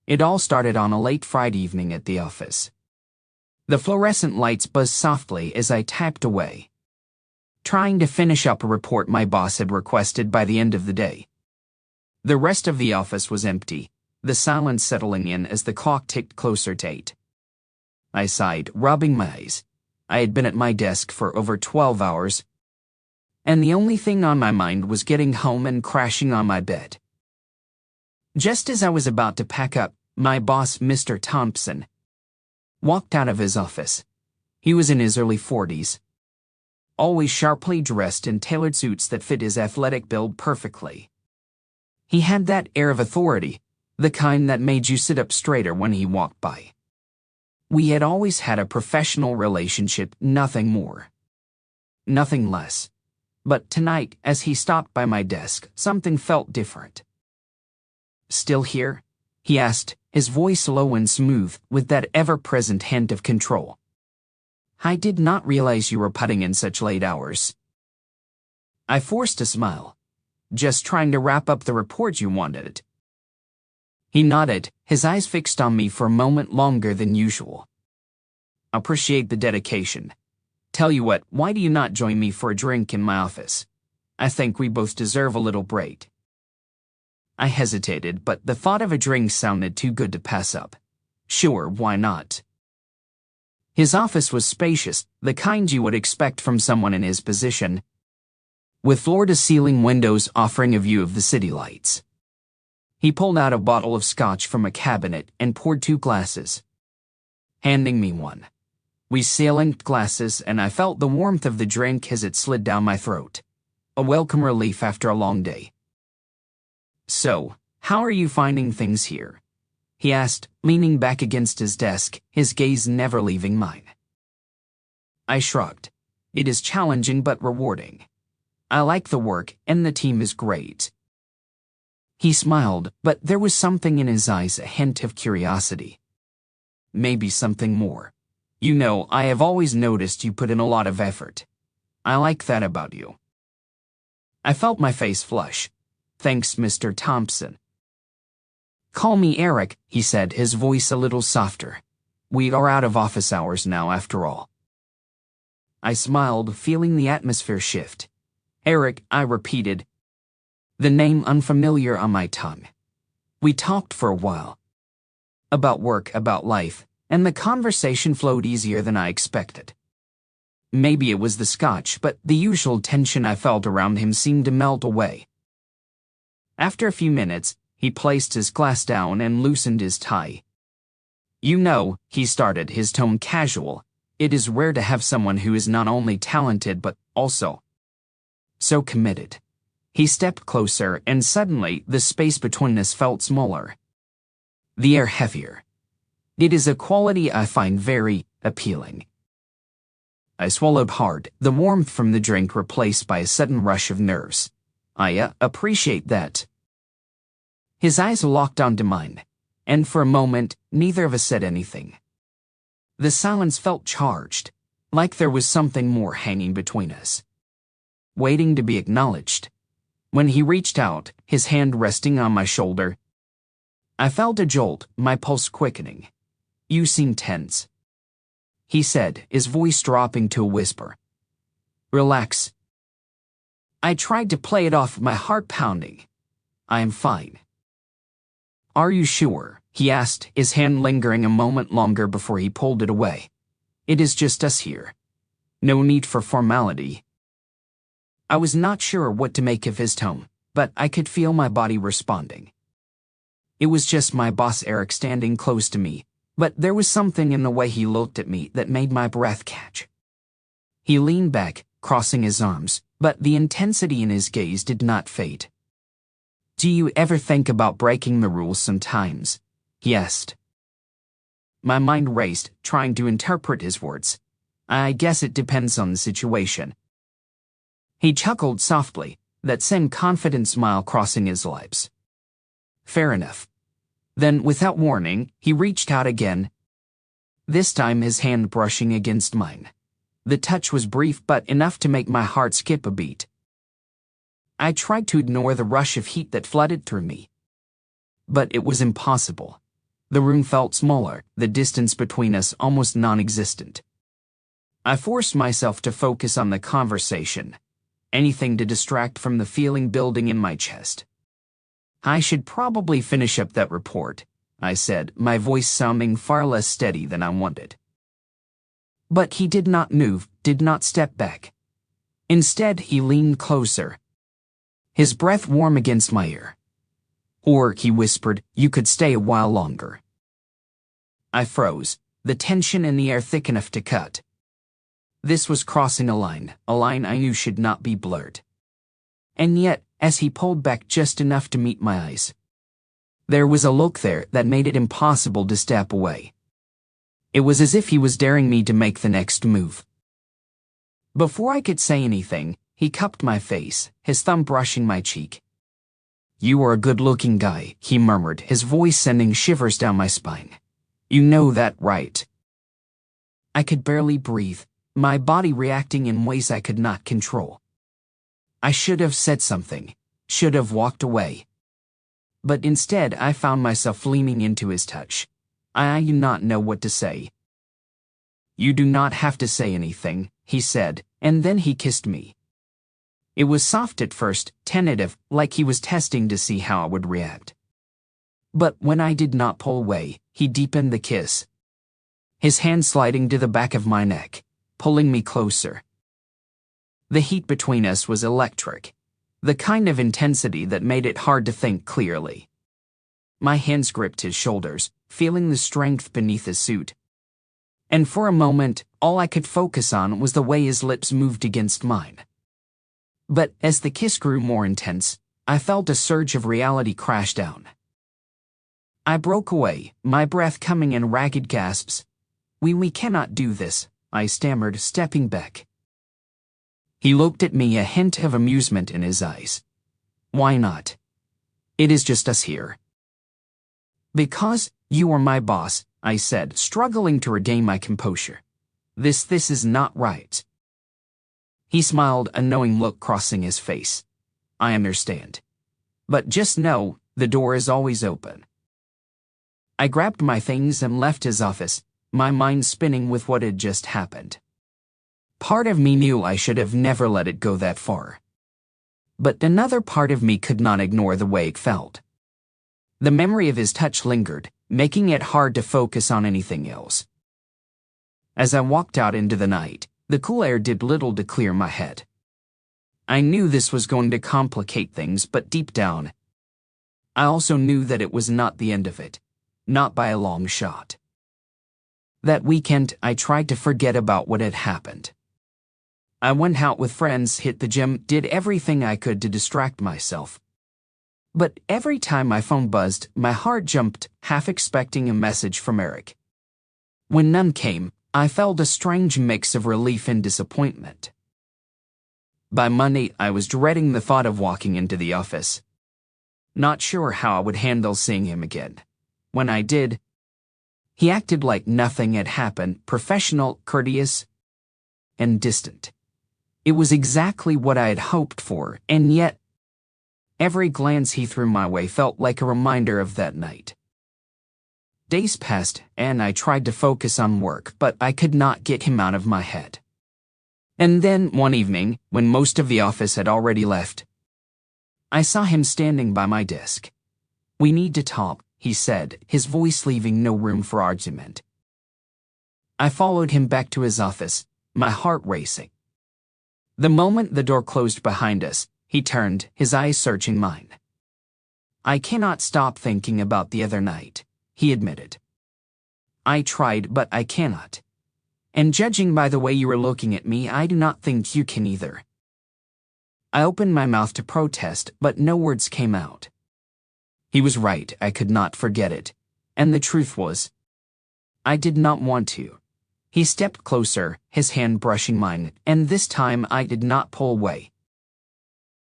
It all started on a late Friday evening at the office. The fluorescent lights buzzed softly as I tapped away, trying to finish up a report my boss had requested by the end of the day. The rest of the office was empty, the silence settling in as the clock ticked closer to 8. I sighed, rubbing my eyes. I had been at my desk for over 12 hours, and the only thing on my mind was getting home and crashing on my bed. Just as I was about to pack up, my boss, Mr. Thompson, walked out of his office. He was in his early 40s, always sharply dressed in tailored suits that fit his athletic build perfectly. He had that air of authority, the kind that made you sit up straighter when he walked by. We had always had a professional relationship, nothing more, nothing less. But tonight, as he stopped by my desk, something felt different. "Still here?" he asked, his voice low and smooth, with that ever-present hint of control. "I did not realize you were putting in such late hours." I forced a smile. "Just trying to wrap up the report you wanted." He nodded, his eyes fixed on me for a moment longer than usual. "Appreciate the dedication. Tell you what, why do you not join me for a drink in my office? I think we both deserve a little break." I hesitated, but the thought of a drink sounded too good to pass up. Sure, why not? His office was spacious, the kind you would expect from someone in his position, with floor-to-ceiling windows offering a view of the city lights. He pulled out a bottle of scotch from a cabinet and poured 2 glasses, handing me one. We linked glasses, and I felt the warmth of the drink as it slid down my throat. A welcome relief after a long day. "So, how are you finding things here?" he asked, leaning back against his desk, his gaze never leaving mine. I shrugged. "It is challenging but rewarding. I like the work, and the team is great." He smiled, but there was something in his eyes, a hint of curiosity. "Maybe something more. You know, I have always noticed you put in a lot of effort. I like that about you." I felt my face flush. "Thanks, Mr. Thompson." "Call me Eric," he said, his voice a little softer. "We are out of office hours now, after all." I smiled, feeling the atmosphere shift. "Eric," I repeated, the name unfamiliar on my tongue. We talked for a while. About work, about life, and the conversation flowed easier than I expected. Maybe it was the scotch, but the usual tension I felt around him seemed to melt away. After a few minutes, he placed his glass down and loosened his tie. "You know," he started, his tone casual, "it is rare to have someone who is not only talented but also so committed." He stepped closer, and suddenly the space between us felt smaller, the air heavier. It is a quality I find very appealing. I swallowed hard, the warmth from the drink replaced by a sudden rush of nerves. "I appreciate that." His eyes locked onto mine, and for a moment, neither of us said anything. The silence felt charged, like there was something more hanging between us, waiting to be acknowledged. When he reached out, his hand resting on my shoulder, I felt a jolt, my pulse quickening. "You seem tense," he said, his voice dropping to a whisper. "Relax." I tried to play it off, my heart pounding. "I am fine." "Are you sure?" he asked, his hand lingering a moment longer before he pulled it away. "It is just us here. No need for formality." I was not sure what to make of his tone, but I could feel my body responding. It was just my boss Eric standing close to me, but there was something in the way he looked at me that made my breath catch. He leaned back, crossing his arms, but the intensity in his gaze did not fade. "Do you ever think about breaking the rules sometimes?" he asked. My mind raced, trying to interpret his words. "I guess it depends on the situation." He chuckled softly, that same confident smile crossing his lips. "Fair enough." Then, without warning, he reached out again, this time his hand brushing against mine. The touch was brief but enough to make my heart skip a beat. I tried to ignore the rush of heat that flooded through me, but it was impossible. The room felt smaller, the distance between us almost non-existent. I forced myself to focus on the conversation, anything to distract from the feeling building in my chest. "I should probably finish up that report," I said, my voice sounding far less steady than I wanted. But he did not move, did not step back. Instead, he leaned closer, his breath warm against my ear. "Or," he whispered, "you could stay a while longer." I froze, the tension in the air thick enough to cut. This was crossing a line I knew should not be blurred. And yet, as he pulled back just enough to meet my eyes, there was a look there that made it impossible to step away. It was as if he was daring me to make the next move. Before I could say anything, he cupped my face, his thumb brushing my cheek. "You are a good-looking guy," he murmured, his voice sending shivers down my spine. "You know that, right?" I could barely breathe, my body reacting in ways I could not control. I should have said something, should have walked away. But instead, I found myself leaning into his touch. I do not know what to say. "You do not have to say anything," he said, and then he kissed me. It was soft at first, tentative, like he was testing to see how I would react. But when I did not pull away, he deepened the kiss, his hand sliding to the back of my neck, pulling me closer. The heat between us was electric, the kind of intensity that made it hard to think clearly. My hands gripped his shoulders, feeling the strength beneath his suit. And for a moment, all I could focus on was the way his lips moved against mine. But as the kiss grew more intense, I felt a surge of reality crash down. I broke away, my breath coming in ragged gasps. We cannot do this," I stammered, stepping back. He looked at me, a hint of amusement in his eyes. "Why not? It is just us here." "Because you are my boss," I said, struggling to regain my composure. This is not right." He smiled, a knowing look crossing his face. "I understand. But just know, the door is always open." I grabbed my things and left his office, my mind spinning with what had just happened. Part of me knew I should have never let it go that far. But another part of me could not ignore the way it felt. The memory of his touch lingered, making it hard to focus on anything else. As I walked out into the night, the cool air did little to clear my head. I knew this was going to complicate things, but deep down, I also knew that it was not the end of it, not by a long shot. That weekend, I tried to forget about what had happened. I went out with friends, hit the gym, did everything I could to distract myself. But every time my phone buzzed, my heart jumped, half expecting a message from Eric. When none came, I felt a strange mix of relief and disappointment. By Monday, I was dreading the thought of walking into the office. Not sure how I would handle seeing him again. When I did, he acted like nothing had happened, professional, courteous, and distant. It was exactly what I had hoped for, and yet, every glance he threw my way felt like a reminder of that night. Days passed, and I tried to focus on work, but I could not get him out of my head. And then, one evening, when most of the office had already left, I saw him standing by my desk. "We need to talk," he said, his voice leaving no room for argument. I followed him back to his office, my heart racing. The moment the door closed behind us, he turned, his eyes searching mine. "I cannot stop thinking about the other night," he admitted. "I tried, but I cannot. And judging by the way you were looking at me, I do not think you can either." I opened my mouth to protest, but no words came out. He was right, I could not forget it. And the truth was, I did not want to. He stepped closer, his hand brushing mine, and this time I did not pull away.